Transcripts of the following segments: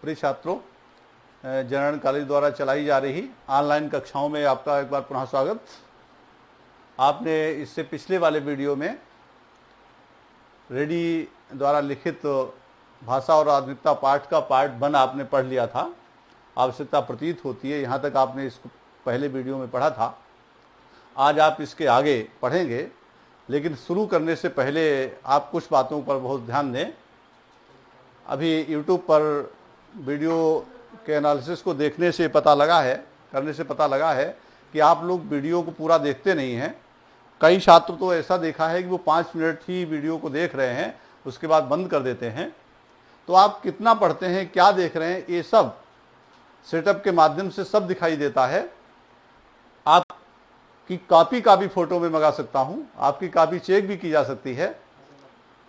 प्रिय छात्रों, general college द्वारा चलाई जा रही ऑनलाइन कक्षाओं में आपका एक बार पुनः स्वागत। आपने इससे पिछले वाले वीडियो में रेड्डी द्वारा लिखित भाषा और आधुनिकता पाठ का पार्ट 1 आपने पढ़ लिया था। आवश्यकता प्रतीत होती है, यहाँ तक आपने इसको पहले वीडियो में पढ़ा था। आज आप इसके आगे पढ़ेंगे, लेकिन शुरू करने से पहले आप कुछ बातों पर बहुत ध्यान दें। अभी YouTube पर वीडियो के एनालिसिस को देखने से पता लगा है कि आप लोग वीडियो को पूरा देखते नहीं हैं। कई छात्र तो ऐसा देखा है कि वो 5 मिनट ही वीडियो को देख रहे हैं, उसके बाद बंद कर देते हैं। तो आप कितना पढ़ते हैं, क्या देख रहे हैं, ये सब सेटअप के माध्यम से सब दिखाई देता है। आपकी कॉपी का भी फोटो में मंगा सकता हूँ, आपकी कॉपी चेक भी की जा सकती है,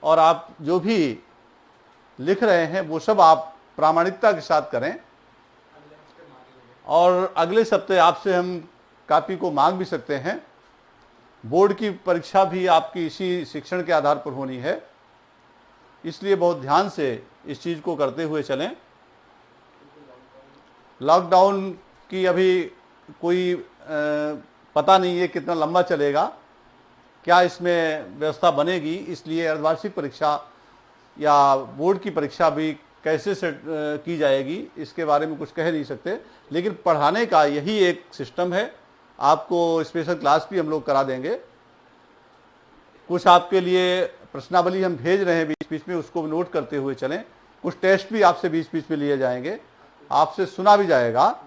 और आप जो भी लिख रहे हैं वो सब आप प्रामाणिकता के साथ करें। और अगले सप्ताह आपसे हम कॉपी को मांग भी सकते हैं। बोर्ड की परीक्षा भी आपकी इसी शिक्षण के आधार पर होनी है, इसलिए बहुत ध्यान से इस चीज़ को करते हुए चलें। लॉकडाउन की अभी कोई पता नहीं है कितना लंबा चलेगा, क्या इसमें व्यवस्था बनेगी, इसलिए अर्धवार्षिक परीक्षा या बोर्ड की परीक्षा भी कैसे सेट की जाएगी इसके बारे में कुछ कह नहीं सकते। लेकिन पढ़ाने का यही एक सिस्टम है। आपको स्पेशल क्लास भी हम लोग करा देंगे। कुछ आपके लिए प्रश्नावली हम भेज रहे हैं बीच बीच में, उसको नोट करते हुए चलें। कुछ टेस्ट भी आपसे बीच बीच में लिए जाएंगे, आपसे सुना भी जाएगा,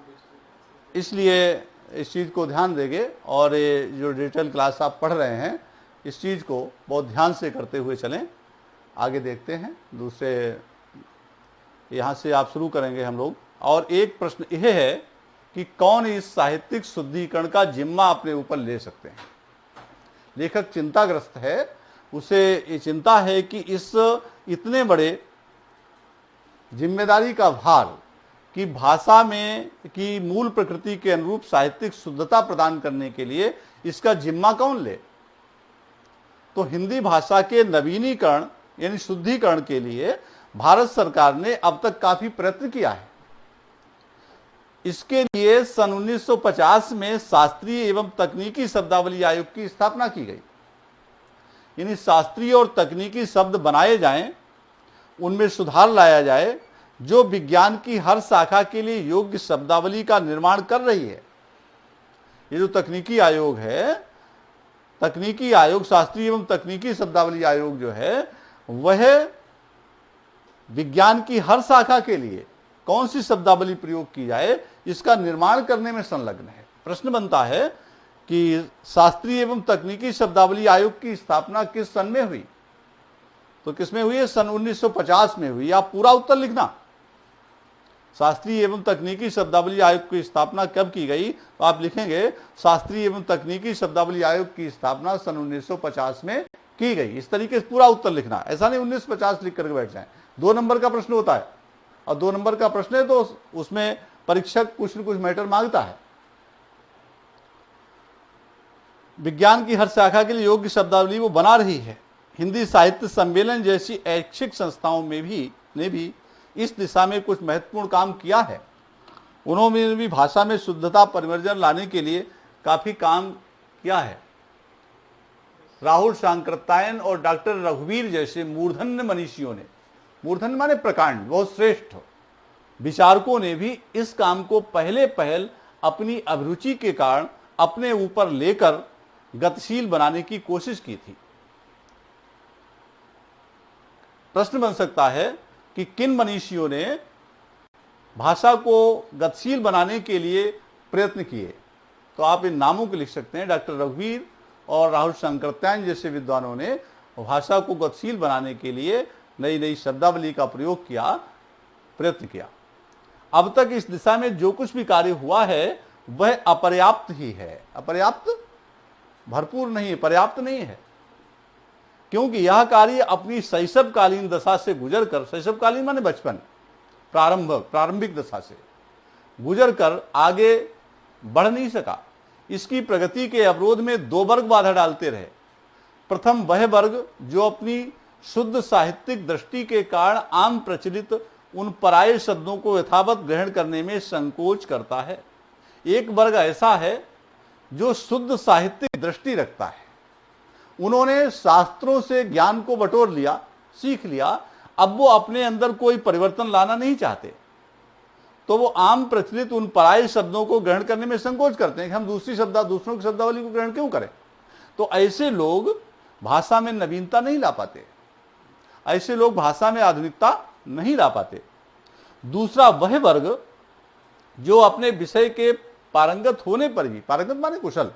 इसलिए इस चीज़ को ध्यान देंगे। और ये जो डिजिटल क्लास आप पढ़ रहे हैं, इस चीज़ को बहुत ध्यान से करते हुए चलें। आगे देखते हैं, दूसरे यहाँ से आप शुरू करेंगे हम लोग। और एक प्रश्न यह है कि कौन इस साहित्यिक शुद्धिकरण का जिम्मा अपने ऊपर ले सकते हैं। लेखक चिंताग्रस्त है, उसे ये चिंता है कि इस इतने बड़े जिम्मेदारी का भार कि भाषा में की मूल प्रकृति के अनुरूप साहित्यिक शुद्धता प्रदान करने के लिए इसका जिम्मा कौन ले। तो हिंदी भाषा के नवीनीकरण यानी शुद्धिकरण के लिए भारत सरकार ने अब तक काफी प्रयत्न किया है। इसके लिए सन 1950 में शास्त्रीय एवं तकनीकी शब्दावली आयोग की स्थापना की गई। यानी शास्त्रीय और तकनीकी शब्द बनाए जाएं, उनमें सुधार लाया जाए, जो विज्ञान की हर शाखा के लिए योग्य शब्दावली का निर्माण कर रही है। ये जो तकनीकी आयोग है, तकनीकी आयोग, शास्त्रीय एवं तकनीकी शब्दावली आयोग जो है, वह विज्ञान की हर शाखा के लिए कौन सी शब्दावली प्रयोग की जाए, इसका निर्माण करने में संलग्न है। प्रश्न बनता है कि शास्त्रीय एवं तकनीकी शब्दावली आयोग की स्थापना किस सन में हुई। तो किसमें हुई है? सन 1950 में हुई। आप पूरा उत्तर लिखना। शास्त्रीय एवं तकनीकी शब्दावली आयोग की स्थापना कब की गई? तो आप लिखेंगे शास्त्रीय एवं तकनीकी शब्दावली आयोग की स्थापना सन 1950 में की गई। इस तरीके से पूरा उत्तर लिखना, ऐसा नहीं 1950 लिख करके बैठ जाए। 2 नंबर का प्रश्न होता है, और 2 नंबर का प्रश्न है तो उसमें परीक्षक कुछ न कुछ मैटर मांगता है। विज्ञान की हर शाखा के लिए योग्य शब्दावली वो बना रही है। हिंदी साहित्य सम्मेलन जैसी ऐच्छिक संस्थाओं में ने भी इस दिशा में कुछ महत्वपूर्ण काम किया है। उन्होंने भी भाषा में शुद्धता परिवर्जन लाने के लिए काफी काम किया है। राहुल सांकृत्यायन और डॉक्टर रघुवीर जैसे मूर्धन्य मनीषियों ने, मूर्धन्य माने प्रकांड, बहुत श्रेष्ठ विचारकों ने भी इस काम को पहल अपनी अभिरुचि के कारण अपने ऊपर लेकर गतिशील बनाने की कोशिश की थी। प्रश्न बन सकता है कि किन मनीषियों ने भाषा को गतिशील बनाने के लिए प्रयत्न किए। तो आप इन नामों को लिख सकते हैं। डॉक्टर रघुवीर और राहुल सांकृत्यायन जैसे विद्वानों ने भाषा को गतिशील बनाने के लिए नई नई शब्दावली का प्रयोग किया, प्रयत्न किया। अब तक इस दिशा में जो कुछ भी कार्य हुआ है वह अपर्याप्त ही है। अपर्याप्त, भरपूर नहीं, पर्याप्त नहीं है, क्योंकि यह कार्य अपनी शैशवकालीन दशा से गुजरकर, शैशवकालीन माने बचपन, प्रारंभिक दशा से गुजरकर आगे बढ़ नहीं सका। इसकी प्रगति के अवरोध में 2 वर्ग बाधा डालते रहे। प्रथम वह वर्ग जो अपनी शुद्ध साहित्यिक दृष्टि के कारण आम प्रचलित उन पराये शब्दों को यथावत ग्रहण करने में संकोच करता है। एक वर्ग ऐसा है जो शुद्ध साहित्यिक दृष्टि रखता है। उन्होंने शास्त्रों से ज्ञान को बटोर लिया, सीख लिया, अब वो अपने अंदर कोई परिवर्तन लाना नहीं चाहते, तो वो आम प्रचलित उन पराये शब्दों को ग्रहण करने में संकोच करते हैं कि हम दूसरों की शब्दावली को ग्रहण क्यों करें। तो ऐसे लोग भाषा में नवीनता नहीं ला पाते, ऐसे लोग भाषा में आधुनिकता नहीं ला पाते। दूसरा वह वर्ग जो अपने विषय के पारंगत होने पर भी, पारंगत माने कुशल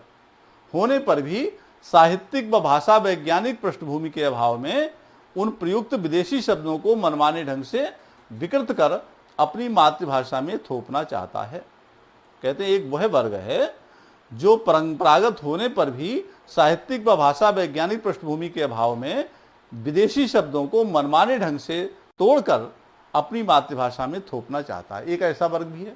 होने पर भी, साहित्यिक व भाषा वैज्ञानिक पृष्ठभूमि के अभाव में उन प्रयुक्त विदेशी शब्दों को मनमाने ढंग से विकृत कर अपनी मातृभाषा में थोपना चाहता है। कहते हैं एक वह वर्ग है जो परंपरागत होने पर भी साहित्यिक व भाषा वैज्ञानिक पृष्ठभूमि के अभाव में विदेशी शब्दों को मनमाने ढंग से तोड़कर अपनी मातृभाषा में थोपना चाहता है। एक ऐसा वर्ग भी है।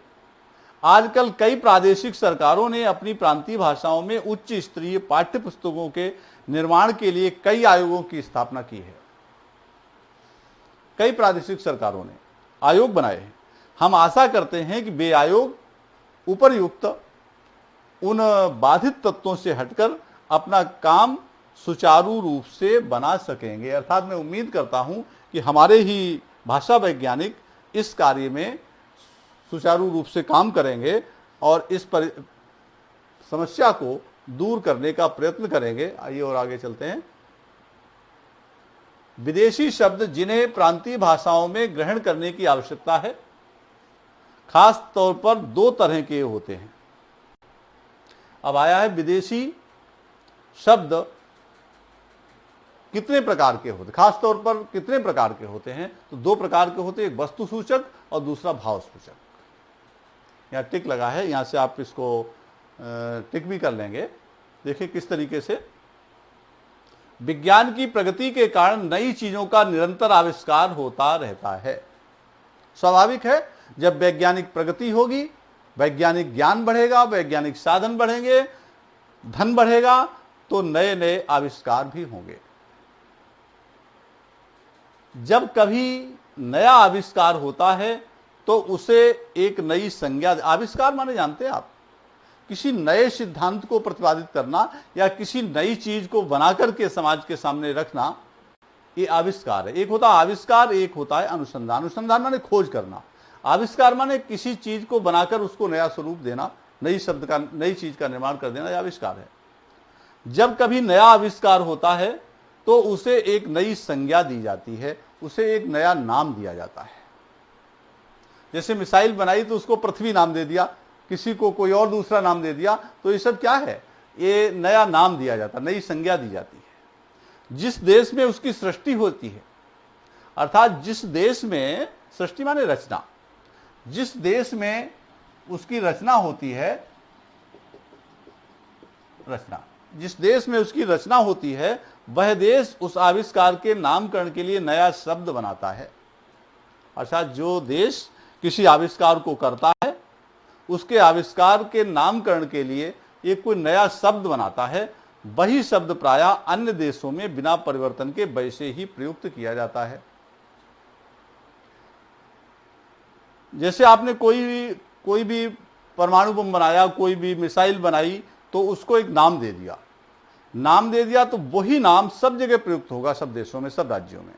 आजकल कई प्रादेशिक सरकारों ने अपनी प्रांतीय भाषाओं में उच्च स्तरीय पाठ्य पुस्तकों के निर्माण के लिए कई आयोगों की स्थापना की है। कई प्रादेशिक सरकारों ने आयोग बनाए हैं। हम आशा करते हैं कि वे आयोग उपरयुक्त उन बाधित तत्वों से हटकर अपना काम सुचारू रूप से बना सकेंगे। अर्थात मैं उम्मीद करता हूं कि हमारे ही भाषा वैज्ञानिक इस कार्य में सुचारू रूप से काम करेंगे और इस समस्या को दूर करने का प्रयत्न करेंगे। आइए और आगे चलते हैं। विदेशी शब्द जिन्हें प्रांतीय भाषाओं में ग्रहण करने की आवश्यकता है, खास तौर पर दो तरह के होते हैं। अब आया है विदेशी शब्द कितने प्रकार के होते हैं, खास तौर पर कितने प्रकार के होते हैं, तो दो प्रकार के होते हैं, एक वस्तु सूचक और दूसरा भाव सूचक। यहाँ टिक लगा है, यहाँ से आप इसको टिक भी कर लेंगे। देखिए किस तरीके से विज्ञान की प्रगति के कारण नई चीजों का निरंतर आविष्कार होता रहता है। स्वाभाविक है, जब वैज्ञानिक प्रगति होगी, वैज्ञानिक ज्ञान बढ़ेगा, वैज्ञानिक साधन बढ़ेंगे, धन बढ़ेगा, तो नए नए आविष्कार भी होंगे। जब कभी नया आविष्कार होता है तो उसे एक नई संज्ञा, आविष्कार माने जानते हैं आप, किसी नए सिद्धांत को प्रतिपादित करना या किसी नई चीज को बनाकर के समाज के सामने रखना, ये आविष्कार है। एक होता है आविष्कार, एक होता है अनुसंधान। अनुसंधान माने खोज करना, आविष्कार माने किसी चीज को बनाकर उसको नया स्वरूप देना, नई चीज का निर्माण कर देना, यह आविष्कार है। जब कभी नया आविष्कार होता है तो उसे एक नई संज्ञा दी जाती है, उसे एक नया नाम दिया जाता है। जैसे मिसाइल बनाई तो उसको पृथ्वी नाम दे दिया, किसी को कोई और दूसरा नाम दे दिया, तो ये सब क्या है, ये नया नाम दिया जाता, नई संज्ञा दी जाती है। जिस देश में उसकी सृष्टि होती है, अर्थात जिस देश में, सृष्टि माने रचना, जिस देश में उसकी रचना होती है, रचना, जिस देश में उसकी रचना होती है, वह देश उस आविष्कार के नामकरण के लिए नया शब्द बनाता है। अर्थात जो देश किसी आविष्कार को करता है, उसके आविष्कार के नामकरण के लिए एक कोई नया शब्द बनाता है, वही शब्द प्रायः अन्य देशों में बिना परिवर्तन के वैसे ही प्रयुक्त किया जाता है। जैसे आपने कोई भी परमाणु बम बनाया, कोई भी मिसाइल बनाई, तो उसको एक नाम दे दिया, तो वही नाम सब जगह प्रयुक्त होगा, सब देशों में, सब राज्यों में।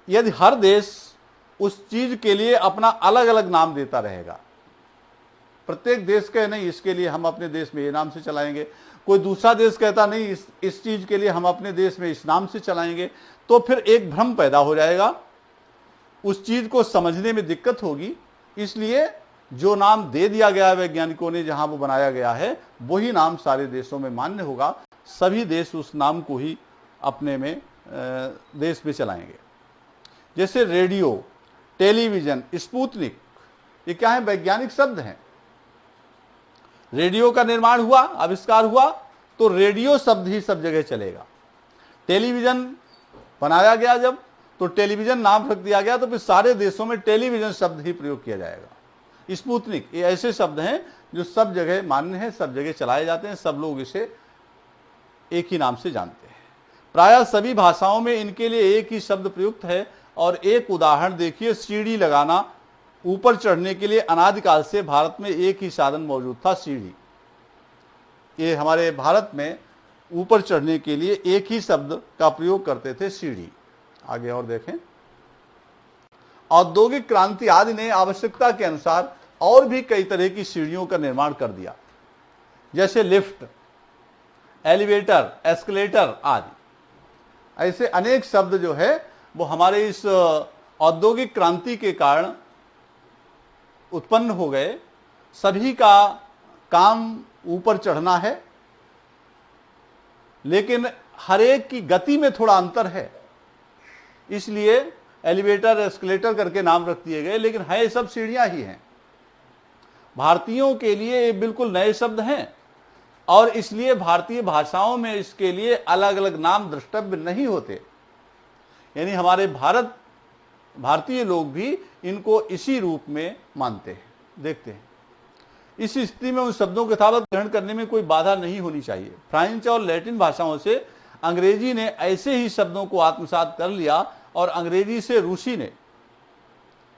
यदि हर देश उस चीज के लिए अपना अलग अलग नाम देता रहेगा, प्रत्येक देश कहे नहीं इसके लिए हम अपने देश में ये नाम से चलाएंगे, कोई दूसरा देश कहता नहीं इस चीज के लिए हम अपने देश में इस नाम से चलाएंगे, तो फिर एक भ्रम पैदा हो जाएगा, उस चीज को समझने में दिक्कत होगी। इसलिए जो नाम दे दिया गया है वैज्ञानिकों ने, जहां वो बनाया गया है, वही नाम सारे देशों में मान्य होगा, सभी देश उस नाम को ही अपने में देश में चलाएंगे। जैसे रेडियो, टेलीविजन, स्पुतनिक, ये क्या है, वैज्ञानिक शब्द हैं। रेडियो का निर्माण हुआ, आविष्कार हुआ, तो रेडियो शब्द ही सब जगह चलेगा। टेलीविजन बनाया गया जब, तो टेलीविजन नाम रख दिया गया, तो फिर सारे देशों में टेलीविजन शब्द ही प्रयोग किया जाएगा। स्पुतनिक, ये ऐसे शब्द हैं जो सब जगह मान्य है, सब जगह चलाए जाते हैं, सब लोग इसे एक ही नाम से जानते हैं। प्रायः सभी भाषाओं में इनके लिए एक ही शब्द प्रयुक्त है और एक उदाहरण देखिए, सीढ़ी लगाना। ऊपर चढ़ने के लिए अनादिकाल से भारत में एक ही साधन मौजूद था, सीढ़ी। ये हमारे भारत में ऊपर चढ़ने के लिए एक ही शब्द का प्रयोग करते थे, सीढ़ी। आगे और देखें, औद्योगिक क्रांति आदि ने आवश्यकता के अनुसार और भी कई तरह की सीढ़ियों का निर्माण कर दिया, जैसे लिफ्ट, एलिवेटर, एस्केलेटर आदि। ऐसे अनेक शब्द जो है वो हमारे इस औद्योगिक क्रांति के कारण उत्पन्न हो गए। सभी का काम ऊपर चढ़ना है, लेकिन हर एक की गति में थोड़ा अंतर है, इसलिए एलिवेटर, एस्केलेटर करके नाम रख दिए गए, लेकिन है सब सीढ़ियां ही हैं। भारतीयों के लिए ये बिल्कुल नए शब्द हैं और इसलिए भारतीय भाषाओं में इसके लिए अलग अलग नाम द्रष्टव्य नहीं होते। यानी हमारे भारतीय लोग भी इनको इसी रूप में मानते हैं, देखते हैं। इस स्थिति में उन शब्दों के यथावत ग्रहण करने में कोई बाधा नहीं होनी चाहिए। फ्रेंच और लैटिन भाषाओं से अंग्रेजी ने ऐसे ही शब्दों को आत्मसात कर लिया और अंग्रेजी से रूसी ने,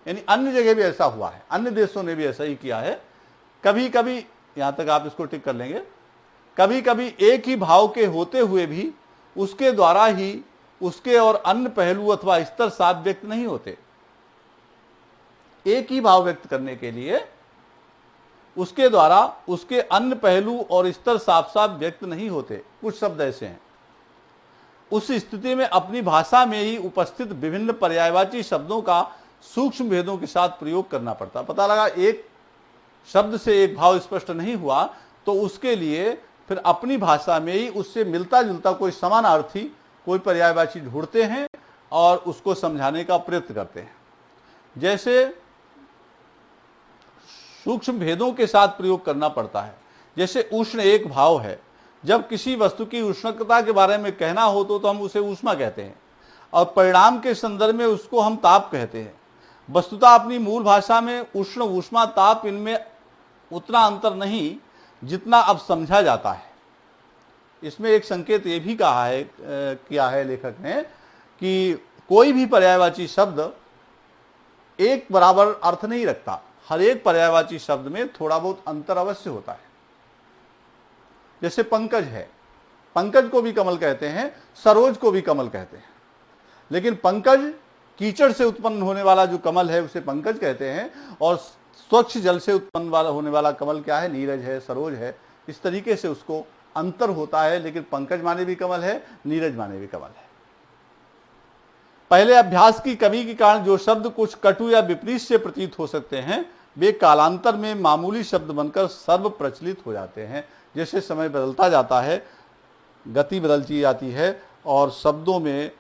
यानी अन्य जगह भी ऐसा हुआ है, अन्य देशों ने भी ऐसा ही किया है। कभी कभी, यहां तक आप इसको टिक कर लेंगे, कभी कभी एक ही भाव के होते हुए भी उसके द्वारा ही उसके और अन्य पहलू अथवा स्तर साफ व्यक्त नहीं होते। एक ही भाव व्यक्त करने के लिए उसके द्वारा उसके अन्य पहलू और स्तर साफ साफ व्यक्त नहीं होते। कुछ शब्द ऐसे हैं। उस स्थिति में अपनी भाषा में ही उपस्थित विभिन्न पर्यायवाची शब्दों का सूक्ष्म भेदों के साथ प्रयोग करना पड़ता। पता लगा एक शब्द से एक भाव स्पष्ट नहीं हुआ तो उसके लिए फिर अपनी भाषा में ही उससे मिलता जुलता कोई समानार्थी, कोई पर्यायवाची ढूंढते हैं और उसको समझाने का प्रयत्न करते हैं। जैसे सूक्ष्म भेदों के साथ प्रयोग करना पड़ता है। जैसे उष्ण एक भाव है, जब किसी वस्तु की उष्णता के बारे में कहना हो तो हम उसे ऊष्मा कहते हैं और परिणाम के संदर्भ में उसको हम ताप कहते हैं। वस्तुतः अपनी मूल भाषा में उष्ण, ऊष्मा, ताप, इनमें उतना अंतर नहीं जितना अब समझा जाता है। इसमें एक संकेत ये भी कहा है, किया है लेखक ने, कि कोई भी पर्यायवाची शब्द एक बराबर अर्थ नहीं रखता। हर एक पर्यायवाची शब्द में थोड़ा बहुत अंतर अवश्य होता है। जैसे पंकज है, पंकज को भी कमल कहते हैं, सरोज को भी कमल कहते हैं, लेकिन पंकज कीचड़ से उत्पन्न होने वाला जो कमल है उसे पंकज कहते हैं, और स्वच्छ जल से उत्पन्न होने वाला कमल क्या है, नीरज है, सरोज है। इस तरीके से उसको अंतर होता है, लेकिन पंकज माने भी कमल है, नीरज माने भी कमल है। पहले अभ्यास की कमी के कारण जो शब्द कुछ कटु या विपरीत से प्रतीत हो सकते हैं, वे कालांतर में मामूली शब्द बनकर सर्व प्रचलित हो जाते हैं। जैसे समय बदलता जाता है, गति बदलती जाती है और शब्दों में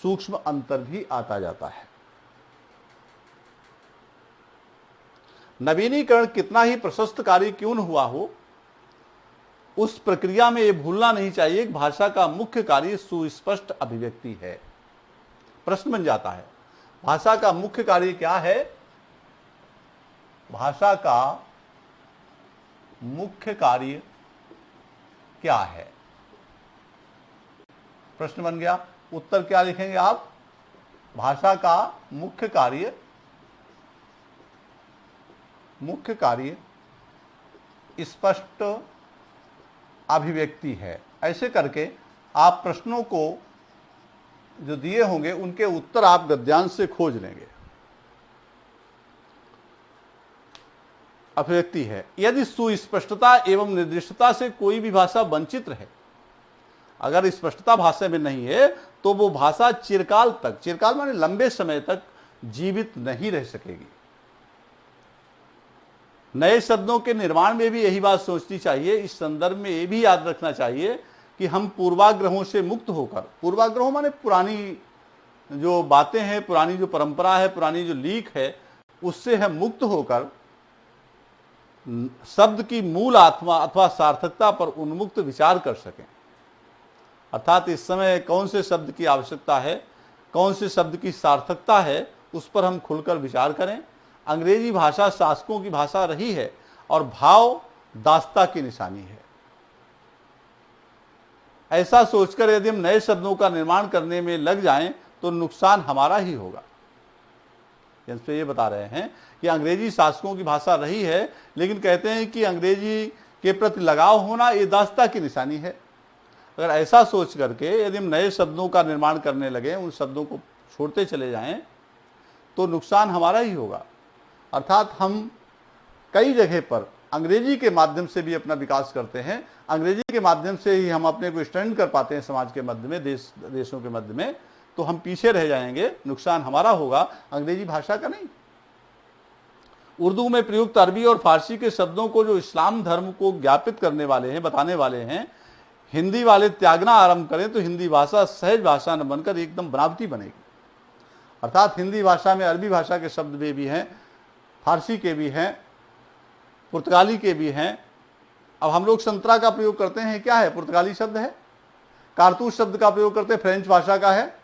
सूक्ष्म अंतर भी आता जाता है। नवीनीकरण कितना ही प्रशस्त कार्य क्यों न हुआ हो, उस प्रक्रिया में यह भूलना नहीं चाहिए कि भाषा का मुख्य कार्य सुस्पष्ट अभिव्यक्ति है। प्रश्न बन जाता है, भाषा का मुख्य कार्य क्या है? भाषा का मुख्य कार्य क्या है? प्रश्न बन गया। उत्तर क्या लिखेंगे आप? भाषा का मुख्य कार्य स्पष्ट अभिव्यक्ति है। ऐसे करके आप प्रश्नों को जो दिए होंगे उनके उत्तर आप गद्यांश से खोज लेंगे। अभिव्यक्ति है। यदि सुस्पष्टता एवं निर्दिष्टता से कोई भी भाषा वंचित रहे, अगर स्पष्टता भाषा में नहीं है तो वो भाषा चिरकाल तक, चिरकाल माने लंबे समय तक जीवित नहीं रह सकेगी। नए शब्दों के निर्माण में भी यही बात सोचनी चाहिए। इस संदर्भ में ये भी याद रखना चाहिए कि हम पूर्वाग्रहों से मुक्त होकर, पूर्वाग्रहों माने पुरानी जो बातें हैं, पुरानी जो परंपरा है, पुरानी जो लीक है, उससे हम मुक्त होकर शब्द की मूल आत्मा अथवा सार्थकता पर उन्मुक्त विचार कर सकें। अर्थात इस समय कौन से शब्द की आवश्यकता है, कौन से शब्द की सार्थकता है, उस पर हम खुलकर विचार करें। अंग्रेजी भाषा शासकों की भाषा रही है और भाव दास्ता की निशानी है। ऐसा सोचकर यदि हम नए शब्दों का निर्माण करने में लग जाएं तो नुकसान हमारा ही होगा। सेंटेंस पे ये बता रहे हैं कि अंग्रेजी शासकों की भाषा रही है, लेकिन कहते हैं कि अंग्रेजी के प्रति लगाव होना ये दासता की निशानी है। अगर ऐसा सोच करके यदि हम नए शब्दों का निर्माण करने लगे, उन शब्दों को छोड़ते चले जाएं, तो नुकसान हमारा ही होगा। अर्थात हम कई जगह पर अंग्रेजी के माध्यम से भी अपना विकास करते हैं, अंग्रेजी के माध्यम से ही हम अपने को स्टैंड कर पाते हैं समाज के मध्य में, देशों के मध्य में, तो हम पीछे रह जाएंगे, नुकसान हमारा होगा, अंग्रेजी भाषा का नहीं। उर्दू में प्रयुक्त अरबी और फारसी के शब्दों को जो इस्लाम धर्म को ज्ञापित करने वाले हैं, बताने वाले हैं, हिंदी वाले त्यागना आरंभ करें तो हिंदी भाषा सहज भाषा न बनकर एकदम बनावटी बनेगी। अर्थात हिंदी भाषा में अरबी भाषा के शब्द भी हैं, फारसी के भी हैं, पुर्तगाली के भी हैं। अब हम लोग संतरा का प्रयोग करते हैं, क्या है? पुर्तगाली शब्द है। कारतूस शब्द का प्रयोग करते हैं, फ्रेंच भाषा का है।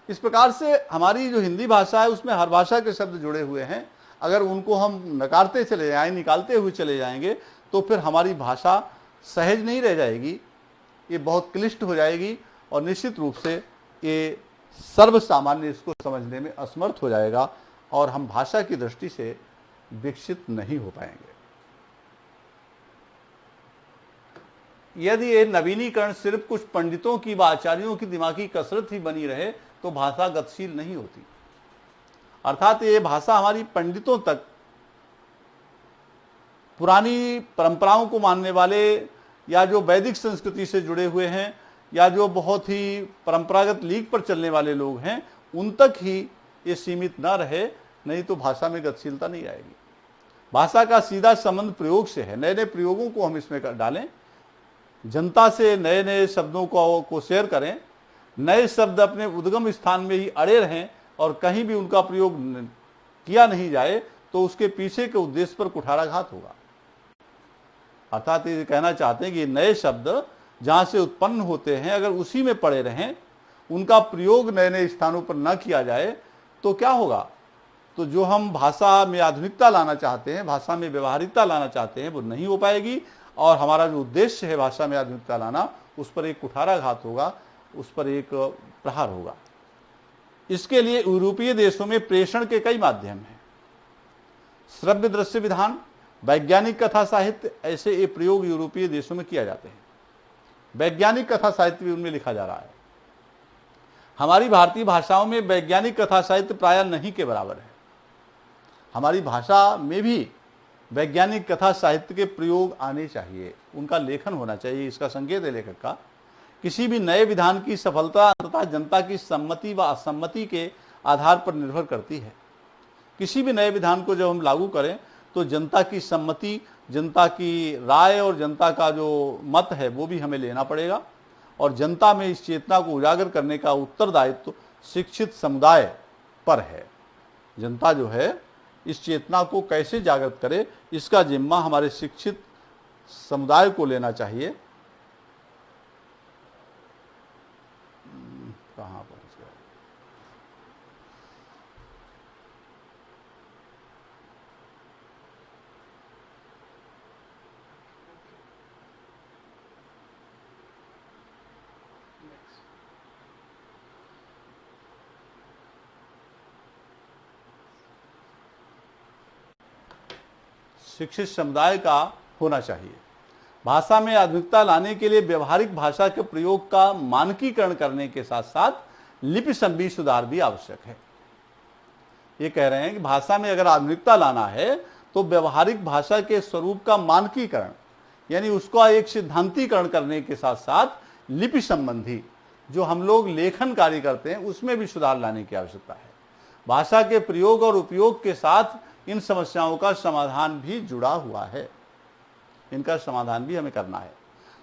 इस प्रकार से हमारी जो हिंदी भाषा है उसमें हर भाषा के शब्द जुड़े हुए हैं। अगर उनको हम नकारते चले जाएं, निकालते हुए चले जाएंगे, तो फिर हमारी भाषा सहज नहीं रह जाएगी, ये बहुत क्लिष्ट हो जाएगी और निश्चित रूप से ये सर्व सामान्य इसको समझने में असमर्थ हो जाएगा और हम भाषा की दृष्टि से विकसित नहीं हो पाएंगे। यदि ये नवीनीकरण सिर्फ कुछ पंडितों की व आचार्यों की दिमागी कसरत ही बनी रहे तो भाषा गतिशील नहीं होती। अर्थात ये भाषा हमारी पंडितों तक, पुरानी परंपराओं को मानने वाले या जो वैदिक संस्कृति से जुड़े हुए हैं या जो बहुत ही परंपरागत लीग पर चलने वाले लोग हैं, उन तक ही ये सीमित ना रहे, नहीं तो भाषा में गतिशीलता नहीं आएगी। भाषा का सीधा संबंध प्रयोग से है। नए नए प्रयोगों को हम इसमें डालें, जनता से नए नए शब्दों को शेयर करें, नए शब्द अपने उद्गम स्थान में ही अड़े रहें और कहीं भी उनका प्रयोग किया नहीं जाए, तो उसके पीछे के उद्देश्य पर कुठाराघात होगा। अर्थात ये कहना चाहते हैं कि नए शब्द जहाँ से उत्पन्न होते हैं, अगर उसी में पड़े रहें, उनका प्रयोग नए नए स्थानों पर न किया जाए, तो क्या होगा? तो जो हम भाषा में आधुनिकता लाना चाहते हैं, भाषा में व्यवहारिकता लाना चाहते हैं, वो नहीं हो पाएगी और हमारा जो उद्देश्य है भाषा में आधुनिकता लाना, उस पर एक कुठाराघात होगा, उस पर एक प्रहार होगा। इसके लिए यूरोपीय देशों में प्रेषण के कई माध्यम हैं। श्रव्य दृश्य विधान, वैज्ञानिक कथा साहित्य, ऐसे ये प्रयोग यूरोपीय देशों में किया जाते हैं। वैज्ञानिक कथा साहित्य भी उनमें लिखा जा रहा है। हमारी भारतीय भाषाओं में वैज्ञानिक कथा साहित्य प्रायः नहीं के बराबर है। हमारी भाषा में भी वैज्ञानिक कथा साहित्य के प्रयोग आने चाहिए, उनका लेखन होना चाहिए। इसका संकेत है लेखक का। किसी भी नए विधान की सफलता अंततः जनता की सम्मति व असम्मति के आधार पर निर्भर करती है। किसी भी नए विधान को जब हम लागू करें तो जनता की सम्मति, जनता की राय और जनता का जो मत है वो भी हमें लेना पड़ेगा और जनता में इस चेतना को उजागर करने का उत्तरदायित्व शिक्षित समुदाय पर है। जनता जो है इस चेतना को कैसे जागृत करे, इसका जिम्मा हमारे शिक्षित समुदाय को लेना चाहिए। कहाँ पहुंच गए? शिक्षित समुदाय का होना चाहिए। भाषा में आधुनिकता लाने के लिए व्यवहारिक भाषा के प्रयोग का मानकीकरण करने के साथ साथ लिपि संबंधी सुधार भी आवश्यक है। ये कह रहे हैं कि भाषा में अगर आधुनिकता लाना है तो व्यवहारिक भाषा के स्वरूप का मानकीकरण, यानी उसका एक सिद्धांतीकरण करने के साथ साथ लिपि संबंधी जो हम लोग लेखन कार्य करते हैं उसमें भी सुधार लाने की आवश्यकता है। भाषा के प्रयोग और उपयोग के साथ इन समस्याओं का समाधान भी जुड़ा हुआ है, इनका समाधान भी हमें करना है।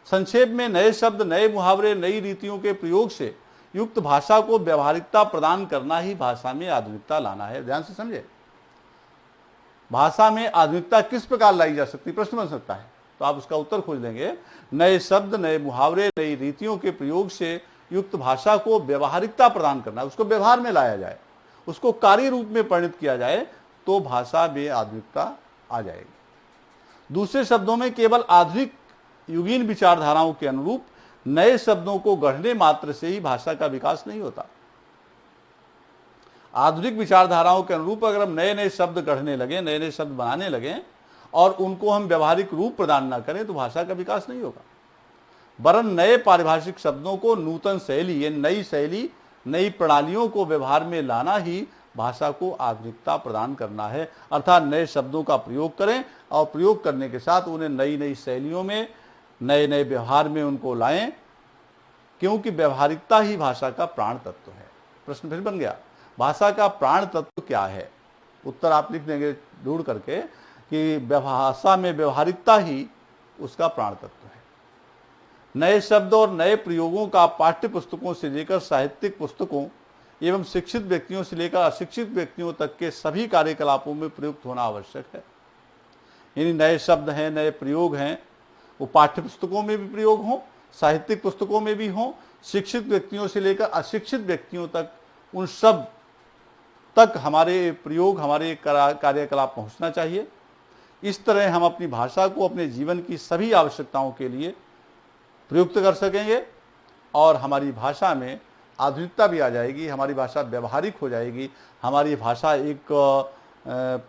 संक्षेप में, नए शब्द, नए मुहावरे, नई रीतियों के प्रयोग से युक्त भाषा को व्यवहारिकता प्रदान करना ही भाषा में आधुनिकता लाना है। ध्यान से समझे, भाषा में आधुनिकता किस प्रकार लाई जा सकती, प्रश्न बन सकता है, तो आप उसका उत्तर खोज लेंगे। नए शब्द, नए मुहावरे, नई रीतियों के प्रयोग से युक्त भाषा को व्यवहारिकता प्रदान करना, उसको व्यवहार में लाया जाए, उसको कार्य रूप में परिणत किया जाए, तो भाषा में आधुनिकता आ जाएगी। दूसरे शब्दों में, केवल आधुनिक युगीन विचारधाराओं के अनुरूप नए शब्दों को गढ़ने मात्र से ही भाषा का विकास नहीं होता। आधुनिक विचारधाराओं के अनुरूप अगर हम नए नए शब्द गढ़ने लगे, नए नए शब्द बनाने लगे और उनको हम व्यवहारिक रूप प्रदान न करें तो भाषा का विकास नहीं होगा। वरन नए पारिभाषिक शब्दों को नूतन शैली, ये नई शैली, नई प्रणालियों को व्यवहार में लाना ही भाषा को आधुनिकता प्रदान करना है। अर्थात नए शब्दों का प्रयोग करें और प्रयोग करने के साथ उन्हें नई नई शैलियों में, नए नए व्यवहार में उनको लाएं, क्योंकि व्यवहारिकता ही भाषा का प्राण तत्व है। प्रश्न फिर बन गया, भाषा का प्राण तत्व क्या है? उत्तर आप लिख देंगे ढूंढ करके कि भाषा में व्यवहारिकता ही उसका प्राण तत्व है। नए शब्द और नए प्रयोगों का पाठ्य पुस्तकों से लेकर साहित्यिक पुस्तकों एवं शिक्षित व्यक्तियों से लेकर अशिक्षित व्यक्तियों तक के सभी कार्यकलापों में प्रयुक्त होना आवश्यक है। यानी नए शब्द हैं, नए प्रयोग हैं, वो पाठ्य पुस्तकों में भी प्रयोग हों, साहित्यिक पुस्तकों में भी हों, शिक्षित व्यक्तियों से लेकर अशिक्षित व्यक्तियों तक, उन सब तक हमारे प्रयोग, हमारे कार्यकलाप पहुंचना चाहिए। इस तरह हम अपनी भाषा को अपने जीवन की सभी आवश्यकताओं के लिए प्रयुक्त कर सकेंगे और हमारी भाषा में आधुनिकता भी आ जाएगी, हमारी भाषा व्यवहारिक हो जाएगी, हमारी भाषा एक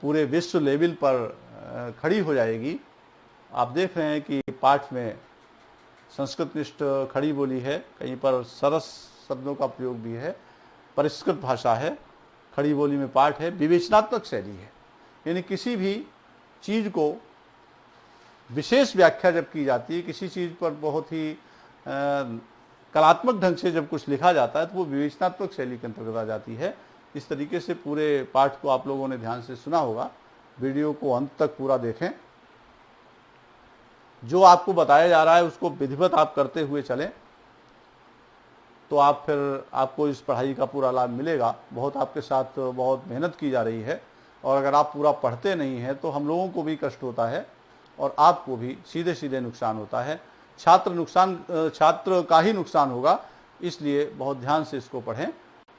पूरे विश्व लेवल पर खड़ी हो जाएगी। आप देख रहे हैं कि पाठ में संस्कृतनिष्ठ खड़ी बोली है, कहीं पर सरस शब्दों का प्रयोग भी है, परिष्कृत भाषा है, खड़ी बोली में पाठ है, विवेचनात्मक शैली है। यानी किसी भी चीज़ को विशेष व्याख्या जब की जाती है, किसी चीज़ पर बहुत ही कलात्मक ढंग से जब कुछ लिखा जाता है तो वो विवेचनात्मक शैली के अंतर्गत आ जाती है। इस तरीके से पूरे पाठ को आप लोगों ने ध्यान से सुना होगा। वीडियो को अंत तक पूरा देखें, जो आपको बताया जा रहा है उसको विधिवत आप करते हुए चलें तो आपको इस पढ़ाई का पूरा लाभ मिलेगा। बहुत आपके साथ बहुत मेहनत की जा रही है और अगर आप पूरा पढ़ते नहीं हैं तो हम लोगों को भी कष्ट होता है और आपको भी सीधे सीधे नुकसान होता है। छात्र का ही नुकसान होगा, इसलिए बहुत ध्यान से इसको पढ़ें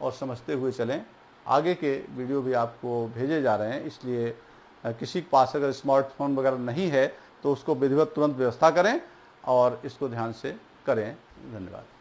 और समझते हुए चलें। आगे के वीडियो भी आपको भेजे जा रहे हैं, इसलिए किसी के पास अगर स्मार्टफोन वगैरह नहीं है तो उसको विधिवत तुरंत व्यवस्था करें और इसको ध्यान से करें। धन्यवाद।